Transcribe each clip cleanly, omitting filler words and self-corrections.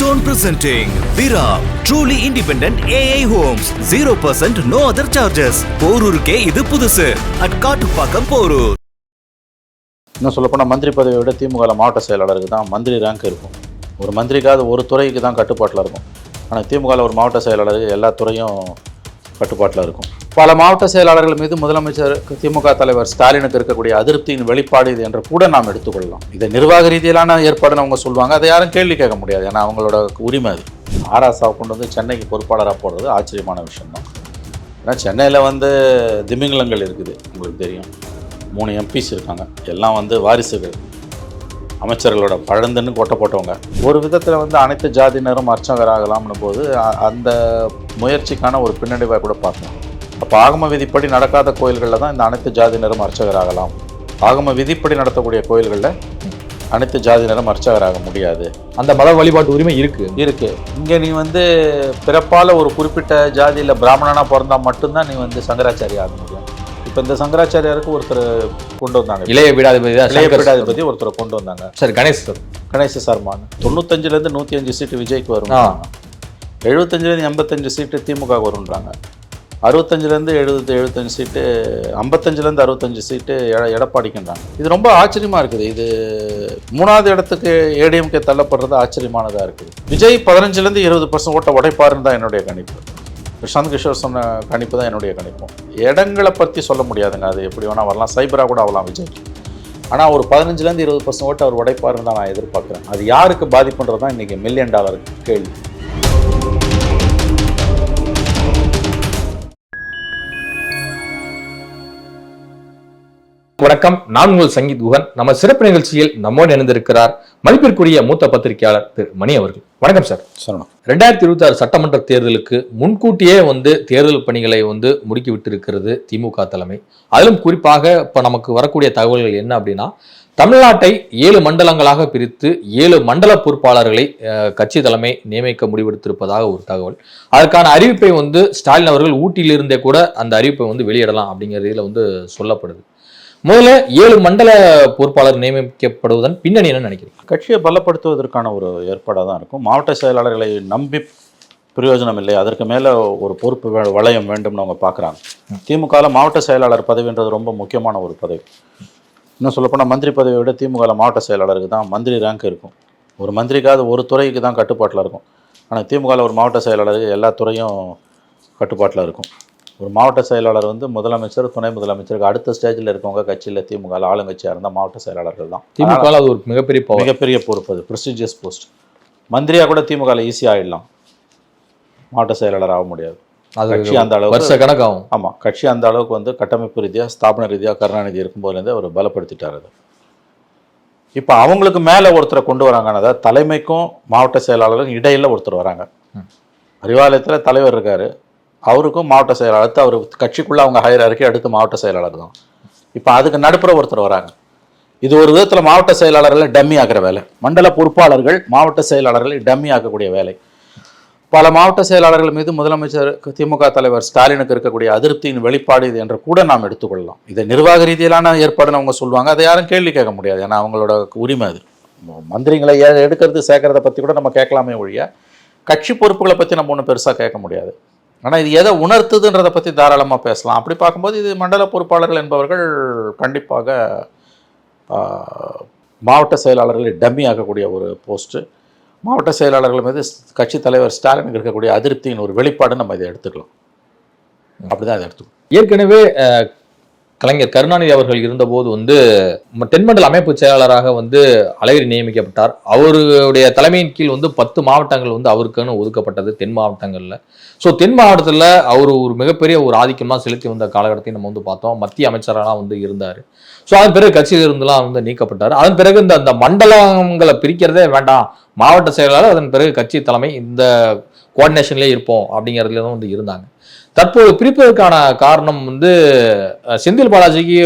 Keystone presenting Vira, truly independent AI homes. 0% no other charges. போரூருக்கே இது புதுசு. at Kattupakkam Porur. இன்னும் சொல்லப்போனால் மந்திரி பதவியை விட திமுக மாவட்ட செயலாளருக்கு தான் மந்திரி ரேங்க் இருக்கும். ஒரு மந்திரிக்காவது ஒரு துறைக்கு தான் கட்டுப்பாட்டில் இருக்கும். ஆனால் திமுகவில் ஒரு மாவட்ட செயலாளருக்கு எல்லா துறையும் கட்டுப்பாட்டில் இருக்கும். பல மாவட்ட செயலாளர்கள் மீது முதலமைச்சர் திமுக தலைவர் ஸ்டாலினுக்கு இருக்கக்கூடிய அதிருப்தியின் வெளிப்பாடு இது என்று கூட நாம் எடுத்துக்கொள்ளலாம். இதை நிர்வாக ரீதியிலான ஏற்பாடுன்னு அவங்க சொல்லுவாங்க. அதை யாரும் கேள்வி கேட்க முடியாது. ஏன்னா அவங்களோட உரிமை அது. ஆராசாவை கொண்டு வந்து சென்னைக்கு பொறுப்பாளராக போடுறது ஆச்சரியமான விஷயம்தான். ஏன்னா சென்னையில் திமிங்கலங்கள் இருக்குது, உங்களுக்கு தெரியும். 3 MPs இருக்காங்க. எல்லாம் வாரிசுகள், அமைச்சர்களோட பழந்துன்னு கொட்டை போட்டவங்க. ஒரு விதத்தில் அனைத்து ஜாதியினரும் அர்ச்சகராகலாம்னு போது அந்த முயற்சிக்கான ஒரு பின்னடைவாக கூட பார்க்கலாம். அப்போ ஆகம விதிப்படி நடக்காத கோயில்களில் தான் இந்த அனைத்து ஜாதியினரும் அர்ச்சகராகலாம். ஆகம விதிப்படி நடத்தக்கூடிய கோயில்களில் அனைத்து ஜாதியினரும் அர்ச்சகராக முடியாது. அந்த மத வழிபாட்டு உரிமை இருக்குது. இங்கே நீ பிறப்பால் ஒரு குறிப்பிட்ட ஜாதியில் பிராமணனாக பிறந்தால் மட்டும்தான் நீ சங்கராச்சாரி ஆக முடியும். இப்போ இந்த சங்கராச்சாரியாருக்கு ஒருத்தர் கொண்டு வந்தாங்க, இளைய பீடாதிபதி ஒருத்தரை கொண்டு வந்தாங்க. சரி, கணேச சர்மான். 95லேருந்து 105 சீட்டு விஜய்க்கு வரும், 75லேருந்து 85 சீட்டு திமுக வரும்ன்றாங்க, 65லேருந்து 75 சீட்டு, 55லேருந்து 65 சீட்டு எடப்பாடிக்குன்றாங்க. இது ரொம்ப ஆச்சரியமாக இருக்குது. இது 3வது இடத்துக்கு ஏடிஎம்கே தள்ளப்படுறது ஆச்சரியமானதாக இருக்குது. விஜய் 15லேருந்து 20% ஓட்டை உடைப்பாருன்னு தான் என்னுடைய கணிப்பு. பிரசாந்த் கிஷோர் சொன்ன கணிப்பு தான் என்னுடைய கணிப்பும். இடங்களை பற்றி சொல்ல முடியாதுங்க, அது எப்படி வேணால் வரலாம், சைபராக கூட ஆகலாம் விஜய். ஆனால் ஒரு 15லேருந்து 20% ஓட்டை அவர் உடைப்பாருன்னு தான் நான் எதிர்பார்க்குறேன். அது யாருக்கு பாதிப்புன்றது தான் இன்றைக்கி $1 மில்லியன் கேள்வி. வணக்கம், நான் உங்கள் சங்கீத் குஹன். நம்ம சிறப்பு நிகழ்ச்சியில் நம்மோடு இணைந்திருக்கிறார் மதிப்பிற்குரிய மூத்த பத்திரிகையாளர் திரு மணி அவர்கள். வணக்கம் சார். சொல்லணும், 2026 சட்டமன்ற தேர்தலுக்கு முன்கூட்டியே தேர்தல் பணிகளை முடுக்கி விட்டிருக்கிறது திமுக தலைமை. அதிலும் குறிப்பாக இப்போ நமக்கு வரக்கூடிய தகவல்கள் என்ன அப்படின்னா, தமிழ்நாட்டை 7 மண்டலங்களாக பிரித்து 7 மண்டல பொறுப்பாளர்களை கட்சி தலைமை நியமிக்க முடிவெடுத்திருப்பதாக ஒரு தகவல். அதற்கான அறிவிப்பை ஸ்டாலின் அவர்கள் ஊட்டியிலிருந்தே கூட அந்த அறிவிப்பை வெளியிடலாம் அப்படிங்கிறதுல சொல்லப்படுது. முதல்ல 7 மண்டல பொறுப்பாளர் நியமிக்கப்படுவதன் பின்னணி என்ன நினைக்கிறீங்க? கட்சியை பலப்படுத்துவதற்கான ஒரு ஏற்பாடாக தான் இருக்கும். மாவட்ட செயலாளர்களை நம்பி பிரயோஜனம் இல்லை, அதற்கு மேலே ஒரு பொறுப்பு வளையம் வேண்டும்னு அவங்க பார்க்குறாங்க. திமுகவில் மாவட்ட செயலாளர் பதவின்றது ரொம்ப முக்கியமான ஒரு பதவி. இன்னும் சொல்லப்போனால் மந்திரி பதவியை விட திமுகவில் மாவட்ட செயலாளருக்கு தான் மந்திரி ரேங்க் இருக்கும். ஒரு மந்திரிக்காவது ஒரு துறைக்கு தான் கட்டுப்பாட்டில் இருக்கும். ஆனால் திமுகவில் ஒரு மாவட்ட செயலாளருக்கு எல்லா துறையும் கட்டுப்பாட்டில் இருக்கும். ஒரு மாவட்ட செயலாளர் முதலமைச்சர், துணை முதலமைச்சருக்கு அடுத்த ஸ்டேஜில் இருக்கவங்க கட்சியில் திமுக ஆளுங்கட்சியாக இருந்தால் மாவட்ட செயலாளர்கள் தான். திமுக அது ஒரு மிகப்பெரிய பொறுப்பு, அது ப்ரெஸ்டீஜியஸ் போஸ்ட். மந்திரியாக கூட திமுகவில் ஈஸியாக ஆகிடலாம், மாவட்ட செயலாளர் ஆக முடியாது. கட்சி அந்த அளவுக்கு வருஷ கணக்காகும். ஆமாம், கட்சி அந்த அளவுக்கு கட்டமைப்பு ரீதியாக, ஸ்தாபன ரீதியாக கருணாநிதி இருக்கும்போதுலேருந்து அவர் பலப்படுத்திட்டார். அது இப்போ அவங்களுக்கு மேலே ஒருத்தரை கொண்டு வராங்க. அதாவது தலைமைக்கும் மாவட்ட செயலாளருக்கும் இடையில் ஒருத்தர் வராங்க. அறிவாலயத்தில் தலைவர் இருக்கார், அவருக்கும் மாவட்ட செயலாளர், அவர் கட்சிக்குள்ளே அவங்க ஹையரார்க்கி அடுத்து மாவட்ட செயலாளர் தான். இப்போ அதுக்கு நடுப்புற ஒருத்தர் வராங்க. இது ஒரு விதத்தில் மாவட்ட செயலாளர்களை டம்மி ஆக்கிற வேலை. மண்டல பொறுப்பாளர்கள் மாவட்ட செயலாளர்களை டம்மி ஆக்கக்கூடிய வேலை. பல மாவட்ட செயலாளர்கள் மீது முதலமைச்சர் திமுக தலைவர் ஸ்டாலினுக்கு இருக்கக்கூடிய அதிருப்தியின் வெளிப்பாடு இது என்று கூட நாம் எடுத்துக்கொள்ளலாம். இதை நிர்வாக ரீதியிலான ஏற்பாடுன்னு அவங்க சொல்லுவாங்க. அதை யாரும் கேள்வி கேட்க முடியாது. ஏன்னா அவங்களோட உரிமை அது. மந்திரிகளை எடுக்கிறது சேர்க்கறத பற்றி கூட நம்ம கேட்கலாமே ஒழிய கட்சி பொறுப்புகளை பற்றி நம்ம ஒன்றும் பெருசாக கேட்க முடியாது. ஆனால் இது எதை உணர்த்துதுன்றதை பற்றி தாராளமாக பேசலாம். அப்படி பார்க்கும்போது இது மண்டல பொறுப்பாளர்கள் என்பவர்கள் கண்டிப்பாக மாவட்ட செயலாளர்களை டம்மி ஆக்கக்கூடிய ஒரு போஸ்ட்டு. மாவட்ட செயலாளர்கள் மீது கட்சி தலைவர் ஸ்டாலினுக்கு இருக்கக்கூடிய அதிருப்தியின் ஒரு வெளிப்பாடு நம்ம இதை எடுத்துக்கலாம். அப்படி தான் இதை எடுத்துக்கலாம். ஏற்கனவே கலைஞர் கருணாநிதி அவர்கள் இருந்தபோது தென்மண்டல அமைப்பு செயலாளராக அழகிரி நியமிக்கப்பட்டார். அவருடைய தலைமையின் கீழ் 10 மாவட்டங்கள் அவருக்குன்னு ஒதுக்கப்பட்டது தென் மாவட்டங்களில். ஸோ தென் மாவட்டத்தில் அவர் ஒரு மிகப்பெரிய ஒரு ஆதிக்கமாக செலுத்தி வந்த காலகட்டத்தையும் நம்ம பார்த்தோம். மத்திய அமைச்சராக இருந்தார். ஸோ அதன் பிறகு கட்சியிலிருந்துலாம் நீக்கப்பட்டார். அதன் பிறகு அந்த மண்டலங்களை பிரிக்கிறதே வேண்டாம், மாவட்ட செயலாளர், அதன் பிறகு கட்சி தலைமை, இந்த கோஆர்டினேஷன்லேயே இருப்போம் அப்படிங்கிறதுல தான் இருந்தாங்க. தற்போது பிரிப்பதற்கான காரணம் செந்தில் பாலாஜிக்கு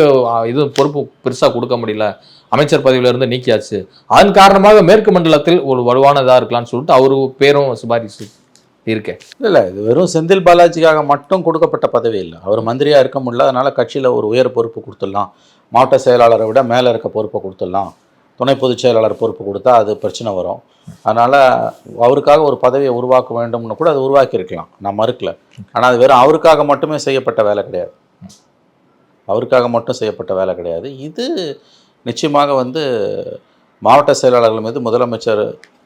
இது பொறுப்பு பெருசாக கொடுக்க முடியல, அமைச்சர் பதவியிலிருந்து நீக்கியாச்சு, அதன் காரணமாக மேற்கு மண்டலத்தில் ஒரு வலுவானதாக இருக்கலாம்னு சொல்லிட்டு அவரு பேரும் சிபாரிசு இருக்கேன். இல்லை, இது வெறும் செந்தில் பாலாஜிக்காக மட்டும் கொடுக்கப்பட்ட பதவி இல்லை. அவர் மந்திரியாக இருக்க முடியல, அதனால் கட்சியில் ஒரு உயர் பொறுப்பு கொடுத்துடலாம், மாவட்ட செயலாளரை விட மேலே இருக்க பொறுப்பை கொடுத்துடலாம் துணை பொதுச் செயலாளர் பொறுப்பு கொடுத்தா அது பிரச்சனை வரும். அதனால் அவருக்காக ஒரு பதவியை உருவாக்க வேண்டும்னு கூட அது உருவாக்கியிருக்கலாம், நான் மறுக்கல. ஆனால் அது வெறும் அவருக்காக மட்டுமே செய்யப்பட்ட வேலை கிடையாது, அவருக்காக மட்டும் செய்யப்பட்ட வேலை கிடையாது. இது நிச்சயமாக வந்து மாவட்ட செயலாளர்கள் மீது முதலமைச்சர்,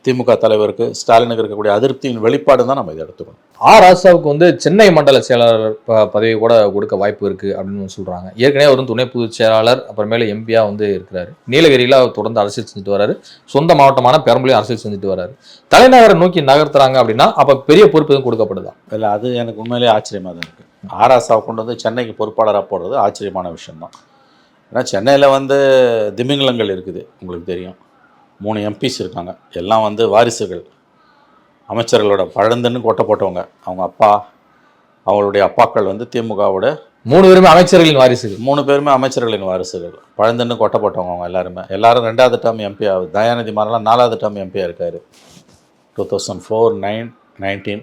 திமுக தலைவருக்கு, ஸ்டாலினுக்கு இருக்கக்கூடிய அதிருப்தியின் வெளிப்பாடு தான் நம்ம இதை எடுத்துக்கணும். ராசாவுக்கு வந்து சென்னை மண்டல செயலாளர் பதவி கூட கொடுக்க வாய்ப்பு இருக்கு அப்படின்னு சொல்றாங்க. ஏற்கனவே அவரும் துணை பொதுச் செயலாளர், அப்புறமேல எம்பியா வந்து இருக்கிறாரு. நீலகிரியில அவர் தொடர்ந்து அரசியல் செஞ்சுட்டு வராரு. சொந்த மாவட்டமான பெரம்பலூர்லயும் அரசியல் செஞ்சுட்டு வராரு. தலைநகரை நோக்கி நகர்த்துறாங்க அப்படின்னா அப்ப பெரிய பொறுப்பு எதுவும் கொடுக்கப்படுதா? இல்லை, அது எனக்கு உண்மையிலேயே ஆச்சரியமாக தான் இருக்குது. ராசாவை கொண்டு வந்து சென்னைக்கு பொறுப்பாளராக போடுறது ஆச்சரியமான விஷயம்தான். ஏன்னா சென்னையில் வந்து திமிங்கலங்கள் இருக்குது, உங்களுக்கு தெரியும். 3 எம்பிஸ் இருக்காங்க, எல்லாம் வந்து வாரிசுகள், அமைச்சர்களோட பழந்துன்னு கொட்டை போட்டவங்க. அவங்க அப்பா, அவங்களுடைய அப்பாக்கள் வந்து திமுகவோட 3 பேருமே அமைச்சர்களின் வாரிசுகள். 3 பேருமே அமைச்சர்களின் வாரிசுகள், பழந்துன்னு கொட்டை போட்டவங்க. அவங்க எல்லாரும் 2வது டேர்ம் எம்பி ஆகுது. தயாநிதி மாறலாம் 4வது டேர்ம் எம்பியாக இருக்கார். 2004, 9, 19,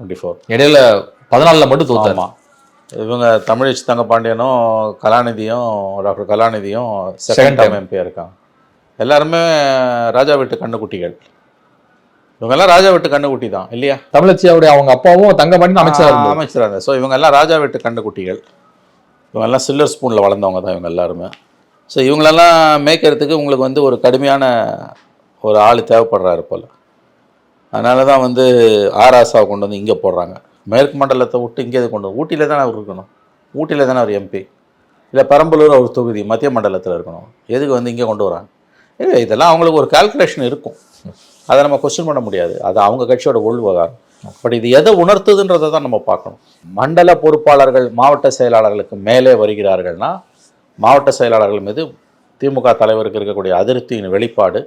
24 இடையில 14 மட்டும் தோத்தாமா. இவங்க தமிழிசை தங்கபாண்டியனும் கலாநிதியும், டாக்டர் கலாநிதியும் செகண்ட் டேர்ம் எம்பியாக இருக்காங்க. எல்லாருமே ராஜா வீட்டு கண்ணுக்குட்டிகள். இவங்கெல்லாம் ராஜா வீட்டு கண்ணுக்குட்டி தான் இல்லையா? தமிழச்சியாவுடைய அவங்க அப்பாவும் தங்கபாண்டியன் அமைச்சராக. ஸோ இவங்கெல்லாம் ராஜா வீட்டு கண்ணுக்குட்டிகள். இவங்கெல்லாம் சில்வர் ஸ்பூனில் வளர்ந்தவங்க தான் இவங்க எல்லாருமே. ஸோ இவங்களெல்லாம் மேய்க்கிறதுக்கு உங்களுக்கு வந்து ஒரு கடுமையான ஒரு ஆள் தேவைப்படுறாரு போல். அதனால தான் வந்து ராசாவை கொண்டு வந்து இங்கே போடுறாங்க. மேற்கு மண்டலத்தை விட்டு இங்கே கொண்டு வந்து ஊட்டியில் தானே அவர் இருக்கணும். ஊட்டியில் தானே அவர் எம்பி. இல்லை பெரம்பலூர் அவர் தொகுதி மத்திய மண்டலத்தில் இருக்கணும். எதுக்கு வந்து இங்கே கொண்டு வராங்க? இல்லை, இதெல்லாம் அவங்களுக்கு ஒரு கால்குலேஷன் இருக்கும், அதை நம்ம கொஸ்டின் பண்ண முடியாது. அது அவங்க கட்சியோட உள்விவகாரம். பட் இது எதை உணர்த்துதுன்றதை தான் நம்ம பார்க்கணும். மண்டல பொறுப்பாளர்கள் மாவட்ட செயலாளர்களுக்கு மேலே வருகிறார்கள்னா மாவட்ட செயலாளர்கள் மீது திமுக தலைவருக்கு இருக்கக்கூடிய அதிருப்தியின் வெளிப்பாடு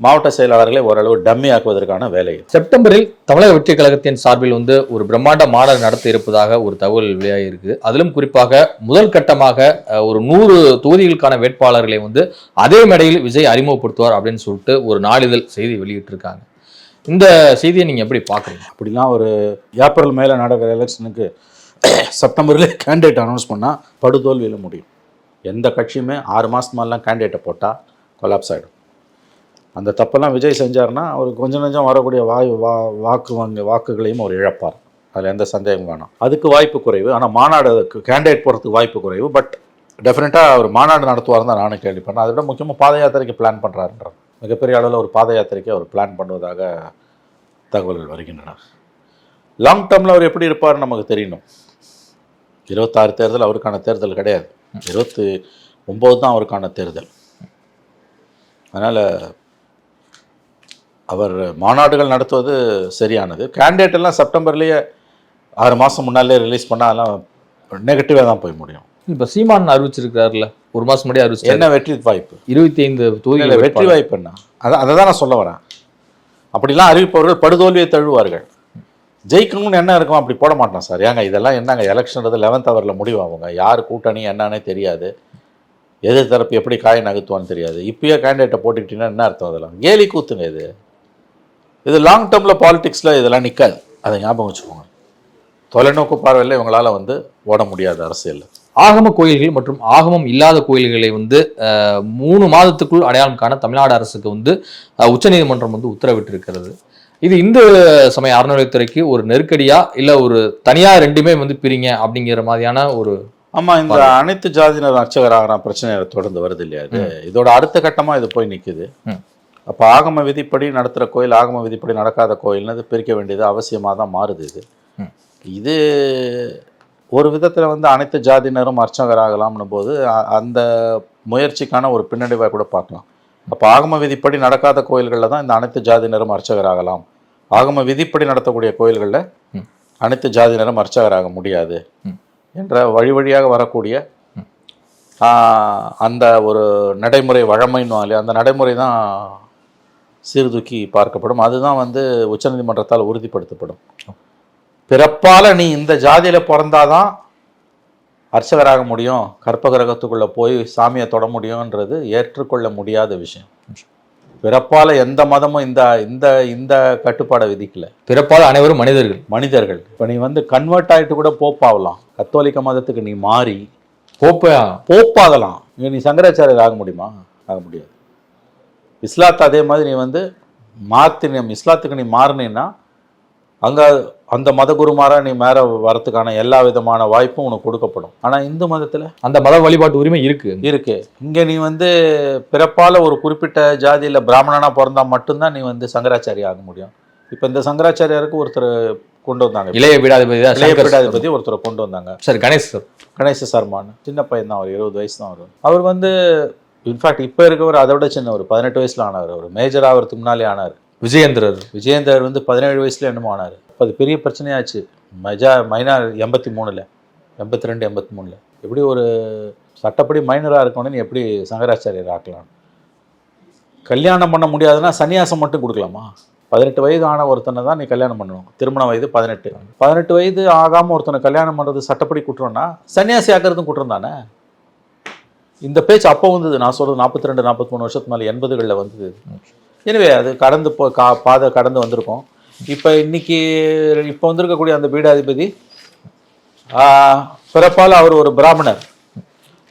மாவட்ட செயலாளர்களை ஓரளவு டம்மி ஆக்குவதற்கான வேலை. செப்டம்பரில் தமிழக வெற்றி கழகத்தின் சார்பில் வந்து ஒரு பிரம்மாண்ட மாநாடு நடத்த இருப்பதாக ஒரு தகவல் வெளியாகி இருக்கு. அதிலும் குறிப்பாக முதல் கட்டமாக ஒரு 100 தொகுதிகளுக்கான வேட்பாளர்களை வந்து அதே மேடையில் விஜய் அறிமுகப்படுத்துவார் அப்படின்னு சொல்லிட்டு ஒரு நாளிதழ் செய்தி வெளியிட்டிருக்காங்க. இந்த செய்தியை நீங்க எப்படி பாக்குறீங்க? அப்படிலாம் ஒரு ஏப்ரல் மேல நடக்கிற எலெக்ஷனுக்கு செப்டம்பர்ல கேண்டிடேட் அனௌன்ஸ் பண்ணா படுதோல்வியில் முடியும். எந்த கட்சியுமே 6 மாசத்து மாதிரிலாம் கேண்டிடேட்டை போட்டால் கொலாப்ஸ் ஆகிடும். அந்த தப்பெல்லாம் விஜய் செஞ்சார்னா அவருக்கு கொஞ்சம் கொஞ்சம் வரக்கூடிய வாக்குகளையும் அவர் இழப்பார். அதில் எந்த சந்தேகம் வேணாம். அதுக்கு வாய்ப்பு குறைவு. ஆனால் மாநாடு கேண்டிடேட் போகிறதுக்கு வாய்ப்பு குறைவு. பட் டெஃபினட்டாக அவர் மாநாடு நடத்துவார் தான் நானும் கேள்விப்பட்டேன். அதை விட முக்கியமாக பாத யாத்திரைக்கு பிளான் பண்ணுறாருன்றார். மிகப்பெரிய அளவில் ஒரு பாத யாத்திரைக்கு அவர் பிளான் பண்ணுவதாக தகவல்கள் வருகின்றன. லாங் டேர்மில் அவர் எப்படி இருப்பார்னு நமக்கு தெரியணும். 26 தேர்தல் அவருக்கான தேர்தல் கிடையாது, 29 தான் அவருக்கான தேர்தல். அதனால் அவர் மாநாடுகள் நடத்துவது சரியானது. கேண்டிடேட் எல்லாம் செப்டம்பர்லேயே 6 மாதம் முன்னாலே ரிலீஸ் பண்ணால் அதெல்லாம் நெகட்டிவாக தான் போய் முடியும். இப்போ சீமான் அறிவிச்சிருக்காருல்ல, 1 மாதம் முன்னாடி அறிவிச்சு. என்ன வெற்றி வாய்ப்பு? 25 தொகுதியில் வெற்றி வாய்ப்பு என்ன? அதை தான் நான் சொல்ல வரேன். அப்படிலாம் அறிவிப்பவர்கள் படுதோல்வியை தழுவார்கள். ஜெயிக்கணும்னு என்ன இருக்கும், அப்படி போட மாட்டான் சார். ஏங்க இதெல்லாம் என்னங்க, எலெக்ஷன்றது 11th ஹவரில் முடிவாகுங்க. யார் கூட்டணி என்னன்னே தெரியாது, எதிர் தரப்பு எப்படி காய் நகர்த்துவான்னு தெரியாது. இப்பயே கேண்டிடேட்டை போட்டுக்கிட்டீங்கன்னா என்ன அர்த்தம்? அதெல்லாம் கேலி கூத்துங்க. இது லாங் டேர்மில் பாலிடிக்ஸில் இதெல்லாம் நிற்காது, அதை ஞாபகம் வச்சுக்கோங்க. தொலைநோக்கு பார்வையில் இவங்களால் வந்து ஓட முடியாது அரசியலில். ஆகம கோயில்கள் மற்றும் ஆகமம் இல்லாத கோயில்களை வந்து 3 மாதத்துக்குள் அடையாளம் காண தமிழ்நாடு அரசுக்கு வந்து உச்சநீதிமன்றம் வந்து உத்தரவிட்டிருக்கிறது. இது இந்து சமய அறநிலையத்துறைக்கு ஒரு நெருக்கடியா, இல்லை ஒரு தனியார் ரெண்டுமே வந்து பிரிங்க அப்படிங்கிற மாதிரியான ஒரு? ஆமாம், இந்த அனைத்து ஜாதியினர் அர்ச்சகராக பிரச்சனை தொடர்ந்து வருது இல்லையா? இதோட அடுத்த கட்டமாக இது போய் நிற்குது. அப்போ ஆகம விதிப்படி நடத்துகிற கோயில், ஆகம விதிப்படி நடக்காத கோயில்னு பிரிக்க வேண்டியது அவசியமாக தான் மாறுது. இது ஒரு விதத்தில் வந்து அனைத்து ஜாதியினரும் அர்ச்சகராகலாம்னு போது அந்த முயற்சிக்கான ஒரு பின்னடைவாக கூட பார்க்கலாம். அப்போ ஆகம விதிப்படி நடக்காத கோயில்களில் தான் இந்த அனைத்து ஜாதியினரும் அர்ச்சகராகலாம், ஆகம விதிப்படி நடத்தக்கூடிய கோயில்களில் அனைத்து ஜாதியினரும் அர்ச்சகராக முடியாது என்ற வழியாக வரக்கூடிய அந்த ஒரு நடைமுறை வழமைன்னு அந்த நடைமுறை தான் சீர்தூக்கி பார்க்கப்படும். அதுதான் வந்து உச்சநீதிமன்றத்தால் உறுதிப்படுத்தப்படும். பிறப்பால் நீ இந்த ஜாதியில் பிறந்தாதான் அர்ச்சகராக முடியும், கற்பகிரகத்துக்குள்ளே போய் சாமியை தொட முடியும்ன்றது ஏற்றுக்கொள்ள முடியாத விஷயம். பிறப்பால் எந்த மதமும் இந்த இந்த இந்த கட்டுப்பாடை விதிக்கல. பிறப்பால் அனைவரும் மனிதர்கள். இப்போ நீ வந்து கன்வெர்ட் ஆகிட்டு கூட போப்பாகலாம். கத்தோலிக்க மதத்துக்கு நீ மாறி போப்பாகலாம். நீ சங்கராச்சாரியர் ஆக முடியுமா? ஆக முடியாது. இஸ்லாத்தை அதே மாதிரி நீ வந்து இஸ்லாத்துக்கு நீ மாறினீன்னா அங்கே அந்த மத குருமாரா நீ மேலே வரத்துக்கான எல்லா விதமான வாய்ப்பும் உனக்கு கொடுக்கப்படும். ஆனால் இந்து மதத்தில் அந்த மத வழிபாட்டு உரிமை இருக்கு. இங்கே நீ வந்து பிறப்பால் ஒரு குறிப்பிட்ட ஜாதியில் பிராமணனா பிறந்தா மட்டும்தான் நீ வந்து சங்கராச்சாரி ஆக முடியும். இப்போ இந்த சங்கராச்சாரியாருக்கு ஒருத்தர் கொண்டு வந்தாங்க, இளைய பீடாதிபதி ஒருத்தரை கொண்டு வந்தாங்க. சரி, கணேச சர்மான்னு சின்ன பையன் தான், அவர் 20 வயசு தான். அவர் வந்து இன்ஃபேக்ட் இப்போ இருக்கவர் அதை விட சின்ன, ஒரு 18 வயசுல ஆனார். அவர் மேஜர் ஆகிறதுக்கு முன்னாலே ஆனார். விஜயேந்தர் வந்து 17 வயசுல என்னமோ ஆனார். அது பெரிய பிரச்சனையாச்சு. மைனர் 83ல் 82 83ல் எப்படி ஒரு சட்டப்படி மைனராக இருக்கணும்னு எப்படி சங்கராச்சாரியர் ஆக்கலாம்? கல்யாணம் பண்ண முடியாதுன்னா சன்னியாசம் மட்டும் கொடுக்கலாமா? 18 வயது ஆன ஒருத்தனை தான் நீ கல்யாணம் பண்ணணும். திருமண வயது 18 வயது ஆகாமல் ஒருத்தனை கல்யாணம் பண்ணுறது சட்டப்படி குற்றம்னா சன்னியாசி ஆக்கிறதும் குற்றம் தானே? இந்த பேச்சு அப்போ வந்தது. நான் சொல்கிறது 42 43 வருஷத்துக்கு மேலே 80களில் வந்தது. எனவே அது கடந்து பாதை கடந்து வந்திருக்கோம். இப்போ இப்போ வந்திருக்கக்கூடிய அந்த பீடாதிபதி பிறப்பால் அவர் ஒரு பிராமணர்.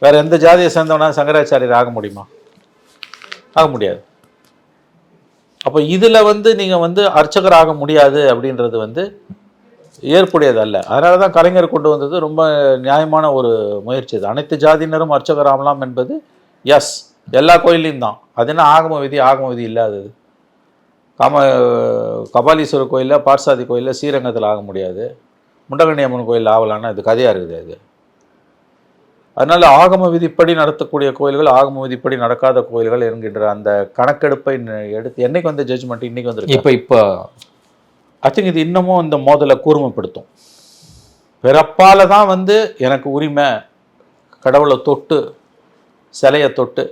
வேற எந்த ஜாதியை சேர்ந்தவனா சங்கராச்சாரியர் ஆக முடியுமா? ஆக முடியாது. அப்போ இதில் வந்து நீங்கள் வந்து அர்ச்சகர் ஆக முடியாது அப்படின்றது வந்து ஏற்புடையதல்ல. அதனால தான் கலைஞர் கொண்டு வந்தது ரொம்ப நியாயமான ஒரு முயற்சி. அது அனைத்து ஜாதியினரும் அர்ச்சகர் ஆகலாம் என்பது எஸ், எல்லா கோயிலையும் தான். அது என்ன ஆகம விதி இல்லாதது. கபாலீஸ்வரர் கோயிலில், பார்சாதி கோயிலில், ஸ்ரீரங்கத்தில் ஆக முடியாது. முண்டகண்ணி அம்மன் கோயில் ஆகலான்னா இது கதையாக இருக்குது. அது அதனால் ஆகம விதிப்படி நடத்தக்கூடிய கோயில்கள், ஆகம விதிப்படி நடக்காத கோயில்கள் என்கின்ற அந்த கணக்கெடுப்பை எடுத்து என்னைக்கு வந்து ஜட்ஜ்மெண்ட் இன்னைக்கு வந்துருக்கு. இப்போ ஐ திங்க் இது இன்னமும் இந்த மோதலை கூர்மைப்படுத்தும். பிறப்பால் தான் வந்து எனக்கு உரிமை, கடவுளை தொட்டு சிலையை தொட்டு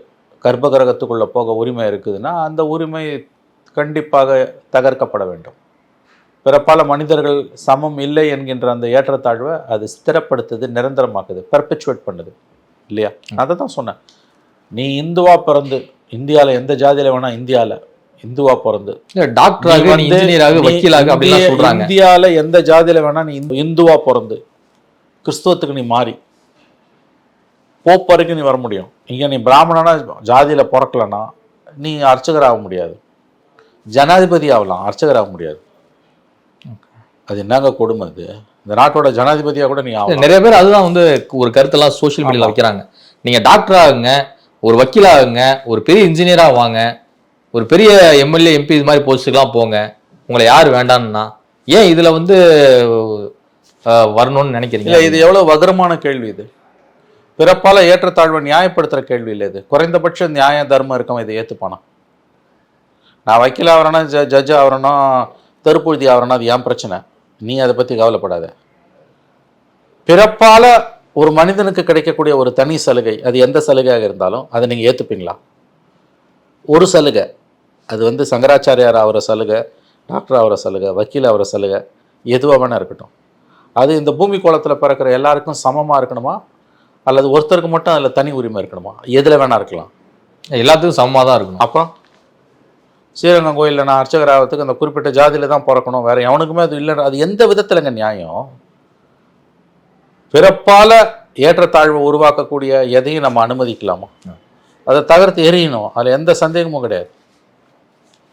கர்ப்பகிரகத்துக்குள்ளே போக உரிமை இருக்குதுன்னா அந்த உரிமை கண்டிப்பாக தகர்க்கப்பட வேண்டும். பிறப்பால் மனிதர்கள் சமம் இல்லை என்கின்ற அந்த ஏற்றத்தாழ்வை அது ஸ்திரப்படுத்துது, நிரந்தரமாக்குது, பெர்பெச்சுவேட் பண்ணுது இல்லையா? அதை தான் சொன்னேன். நீ இந்துவா பிறந்து இந்தியாவில் எந்த ஜாதியில் வேணா, இந்துவா பிறந்து இந்தியாவில் எந்த ஜாதியில் வேணா நீ இந்துவா பிறந்து கிறிஸ்துவத்துக்கு நீ மாறி போப் வரைக்கும் நீ வர முடியும். இங்கே நீ பிராமணனா ஜாதியில் பிறக்கலன்னா நீ அர்ச்சகர் ஆக முடியாது. ஜனாதிபதி ஆகலாம், அர்ச்சகர் ஆக முடியாது. அது என்னங்க கொடுமை? அது இந்த நாட்டோட ஜனாதிபதியாக கூட நீ ஆகலாம். நிறைய பேர் அதுதான் வந்து ஒரு கருத்தெல்லாம் சோஷியல் மீடியாவில் வைக்கிறாங்க. நீங்கள் டாக்டர் ஆகுங்க, ஒரு வக்கீல் ஆகுங்க, ஒரு பெரிய இன்ஜினியராக வாங்க, ஒரு பெரிய எம்எல்ஏ எம்பி இது மாதிரி போஸ்ட்டுக்கெலாம் போங்க, உங்களை யார் வேண்டான்னா ஏன் இதில் வந்து வரணும்னு நினைக்கிறீங்க? இது எவ்வளோ வகரமான கேள்வி. இது பிறப்பால் ஏற்றத்தாழ்வை நியாயப்படுத்துகிற கேள்வி இல்லை. இது குறைந்தபட்ச நியாய தர்மம் இருக்கவன் இதை ஏற்றுப்பானா? நான் வக்கீல் ஆகிறேன்னா, ஜட்ஜ் ஆகிறேன்னா, தெருப்புழுதி ஆகிறேன்னா அது ஏன் பிரச்சனை? நீ அதை பற்றி கவலைப்படாத. பிறப்பால் ஒரு மனிதனுக்கு கிடைக்கக்கூடிய ஒரு தனி சலுகை, அது எந்த சலுகையாக இருந்தாலும் அதை நீங்கள் ஏற்றுப்பீங்களா? ஒரு சலுகை, அது வந்து சங்கராச்சாரியார் ஆகிற சலுகை, டாக்டர் ஆகிற சலுகை, வக்கீல் ஆகிற சலுகை, எதுவாக வேணா இருக்கட்டும். அது இந்த பூமி கோலத்தில் பிறக்கிற எல்லாருக்கும் சமமாக இருக்கணுமா, அல்லது ஒருத்தருக்கு மட்டும் அதில் தனி உரிமை இருக்கணுமா? எதில் வேணா இருக்கலாம், எல்லாத்துக்கும் சமமாக தான் இருக்கணும். அப்புறம் ஸ்ரீரங்கம் கோயிலில் நான் அர்ச்சகர் ஆகிறதுக்கு அந்த குறிப்பிட்ட ஜாதியில் தான் பிறக்கணும், வேறு எவனுக்குமே அது இல்லை, அது எந்த விதத்தில்ங்க நியாயம்? பிறப்பால் ஏற்றத்தாழ்வை உருவாக்கக்கூடிய எதையும் நம்ம அனுமதிக்கலாமா? அதை தவிர்த்து எறியணும், அதில் எந்த சந்தேகமும் கிடையாது.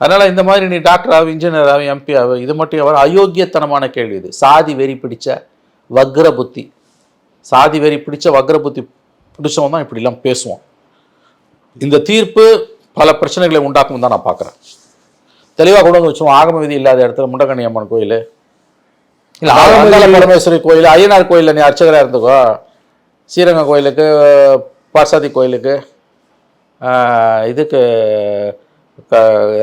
அதனால் இந்த மாதிரி நீ டாக்டர் ஆகும், இன்ஜினியர் ஆகும், எம்பி ஆகும், இது மட்டும் எவ்வளோ அயோக்கியத்தனமான கேள்வி இது. சாதி வெறி பிடிச்ச வக்ர புத்தி, சாதி வெறி பிடிச்ச வக்ர புத்தி பிடிச்சவன் தான் இப்படிலாம் பேசுவான். இந்த தீர்ப்பு பல பிரச்சனைகளை உண்டாக்கும் தான் நான் பார்க்குறேன். தெளிவாக கொண்டு வந்து வச்சுருவோம். ஆகம விதி இல்லாத இடத்துல முண்டகண்ணி அம்மன் கோயில், இல்லை ஆகம பரமேஸ்வரி கோயில், ஐயனார் கோயிலில் நீ அர்ச்சகராக இருந்துக்கோ, ஸ்ரீரங்கம் கோயிலுக்கு, பார்சாதி கோயிலுக்கு, இதுக்கு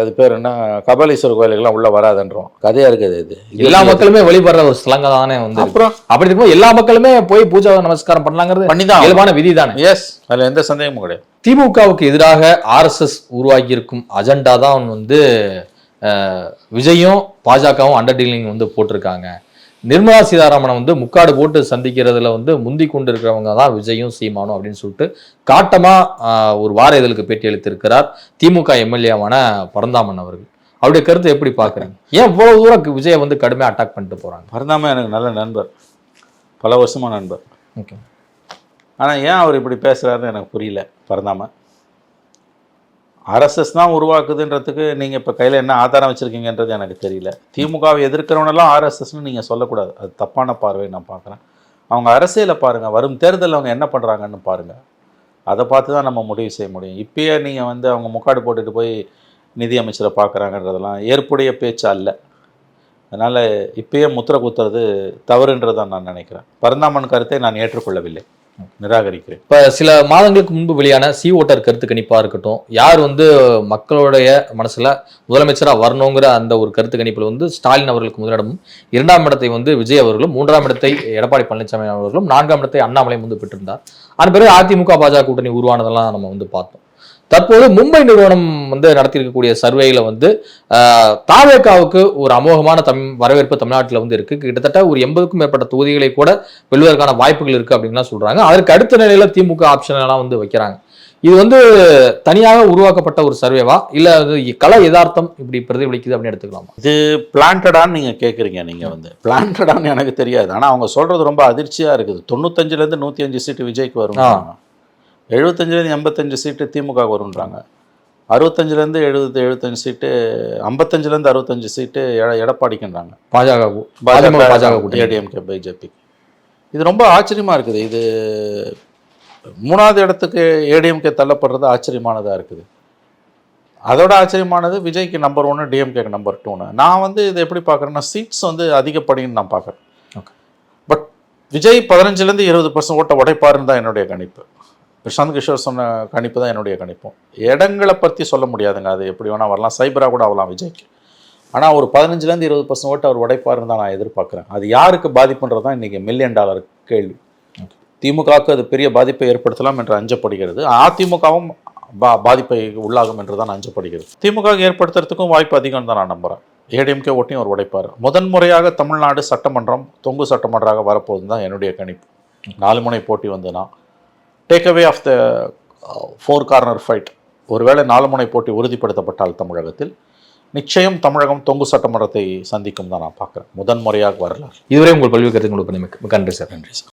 அது பேர் என்ன, கபாலீஸ்வரர் கோயிலுக்குலாம் உள்ள வராதுன்றோம். கதையா இருக்குது. இது எல்லா மக்களுமே வழிபடுற ஒரு ஸ்லங்க தானே வந்து. அப்புறம் அப்படி இருக்கும் எல்லா மக்களுமே போய் பூஜை நமஸ்காரம் பண்ணலாங்கிறது பண்ணிதான் இயல்பான விதி தானே. எஸ், அதில் எந்த சந்தேகமும் கிடையாது. திமுகவுக்கு எதிராக ஆர்எஸ்எஸ் உருவாக்கி இருக்கும் அஜெண்டா தான் வந்து விஜயும் பாஜகவும் அண்டர் டீலிங் வந்து போட்டிருக்காங்க. நிர்மலா சீதாராமனை வந்து முக்காடு போட்டு சந்திக்கிறதுல வந்து முந்தி கொண்டு இருக்கிறவங்க தான் விஜயும் சீமானும் அப்படின்னு சொல்லிட்டு காட்டமா ஒரு வார இதழுக்கு பேட்டி அளித்திருக்கிறார் திமுக எம்எல்ஏவான பரந்தாமன் அவர்கள். அவருடைய கருத்தை எப்படி பாக்குறீங்க? ஏன் இவ்வளவு தூரம் விஜயை வந்து கடுமையாக அட்டாக் பண்ணிட்டு போறாங்க? பரந்தாமன் எனக்கு நல்ல நண்பர், பல வருஷமா நண்பர். ஓகே, ஆனால் ஏன் அவர் இப்படி பேசுறாருன்னு எனக்கு புரியல. பரந்தாமன் ஆர்எஸ்எஸ் தான் உருவாக்குதுன்றதுக்கு நீங்கள் இப்போ கையில் என்ன ஆதாரம் வச்சுருக்கீங்கன்றது எனக்கு தெரியல. திமுகவை எதிர்க்கிறவனெல்லாம் ஆர்எஸ்எஸ்ன்னு நீங்கள் சொல்லக்கூடாது, அது தப்பான பார்வை நான் பார்க்குறேன். அவங்க அரசியலை பாருங்கள், வரும் தேர்தலில் அவங்க என்ன பண்ணுறாங்கன்னு பாருங்கள், அதை பார்த்து தான் நம்ம முடிவு செய்ய முடியும். இப்பயே நீங்கள் வந்து அவங்க முக்காடு போட்டுட்டு போய் நிதி அமைச்சரை பார்க்குறாங்கன்றதெல்லாம் ஏற்புடைய பேச்சு அல்ல. அதனால் இப்பயே முத்திரை குத்துறது தவறுன்றதான் நான் நினைக்கிறேன். பரந்தாமன் கருத்தை நான் ஏற்றுக்கொள்ளவில்லை, நிராகரிக்கிறேன். இப்போ சில மாதங்களுக்கு முன்பு வெளியான சி ஓட்டர் கருத்து கணிப்பாக இருக்கட்டும், யார் வந்து மக்களுடைய மனசில் முதலமைச்சராக வரணுங்கிற அந்த ஒரு கருத்து கணிப்பில் வந்து ஸ்டாலின் அவர்களுக்கு முதலிடமும், 2ஆம் இடத்தை வந்து விஜய் அவர்களும், 3ஆம் இடத்தை எடப்பாடி பழனிசாமி அவர்களும், 4ஆம் இடத்தை அண்ணாமலையும் வந்து பெற்றிருந்தார். அதன் பிறகு அதிமுக பாஜக கூட்டணி உருவானதெல்லாம் நம்ம வந்து பார்த்தோம். தற்போது மும்பை நிறுவனம் வந்து நடத்தியிருக்கக்கூடிய சர்வேயில் வந்து தாவேகாவுக்கு ஒரு அமோகமான வரவேற்பு தமிழ்நாட்டில் வந்து இருக்கு. கிட்டத்தட்ட ஒரு 80க்கும் மேற்பட்ட தொகுதிகளை கூட வெல்வதற்கான வாய்ப்புகள் இருக்கு அப்படின்னு சொல்றாங்க. அதற்கு அடுத்த நிலையில திமுக ஆப்ஷன் எல்லாம் வந்து வைக்கிறாங்க. இது வந்து தனியாக உருவாக்கப்பட்ட ஒரு சர்வேவா இல்ல அது கல யதார்த்தம் இப்படி பிரதிபலிக்குது அப்படின்னு எடுத்துக்கலாமா? இது பிளான்டடான்னு நீங்கள் கேட்குறீங்க. நீங்கள் வந்து பிளான்டடான்னு எனக்கு தெரியாது, ஆனால் அவங்க சொல்கிறது ரொம்ப அதிர்ச்சியாக இருக்குது. 95லேருந்து 105 சீட்டு விஜய்க்கு வரும், 75லேருந்து 85 சீட்டு திமுக வருன்றாங்க, 65லேருந்து 70 75 சீட்டு, 55லேருந்து 65 சீட்டு எடப்பாடிக்குன்றாங்க, பாஜக ஏடிஎம்கே பிஜேபி. இது ரொம்ப ஆச்சரியமாக இருக்குது. இது 3வது இடத்துக்கு ஏடிஎம்கே தள்ளப்படுறது ஆச்சரியமானதாக இருக்குது. அதோட ஆச்சரியமானது விஜய்க்கு நம்பர் 1, டிஎம்கேக்கு நம்பர் 2ன்னு. நான் வந்து இதை எப்படி பார்க்குறேன்னா, சீட்ஸ் வந்து அதிகப்படின்னு நான் பார்க்குறேன். பட் விஜய் 15லேருந்து 20% ஓட்டை உடைப்பாருன்னு தான் என்னுடைய கணிப்பு. பிரசாந்த் கிஷோர் சொன்ன கணிப்பு தான் என்னுடைய கணிப்பும். இடங்களை பற்றி சொல்ல முடியாதுங்க, அது எப்படி வேணால் வரலாம், சைபராக கூட ஆகலாம் விஜய்க்கு. ஆனால் ஒரு 15லேருந்து 20% ஓட்டு அவர் உடைப்பாருன்னு தான் நான் எதிர்பார்க்குறேன். அது யாருக்கு பாதிப்புன்றது தான் இன்றைக்கி $1 மில்லியன் கேள்வி. திமுகவுக்கு அது பெரிய பாதிப்பை ஏற்படுத்தலாம் என்று அஞ்சப்படுகிறது. அதிமுகவும் பாதிப்பை உள்ளாகும் என்று தான் அஞ்சப்படுகிறது. திமுகவுக்கு ஏற்படுத்துறதுக்கும் வாய்ப்பு அதிகம் தான் நான் நம்புகிறேன். ஏடிஎம்கே ஓட்டையும் அவர் உடைப்பார். முதன்முறையாக தமிழ்நாடு சட்டமன்றம் தொங்கு சட்டமன்றாக வரப்போகுது தான் என்னுடைய கணிப்பு. 4 முனை போட்டி வந்துன்னா take away of the 4 corner fight. ஒருவேளை 4 முனை போட்டி உறுதிப்படுத்தப்பட்டால் தமிழகத்தில் நிச்சயம் தமிழகம் தொங்கு சட்டமன்றத்தை சந்திக்கும் தான் நான் பார்க்குறேன். முதன்முறையாக வரலாறு. இதுவரை உங்கள் பல்வேறு கருத்துக்களை நன்றி சார். நன்றி சார்.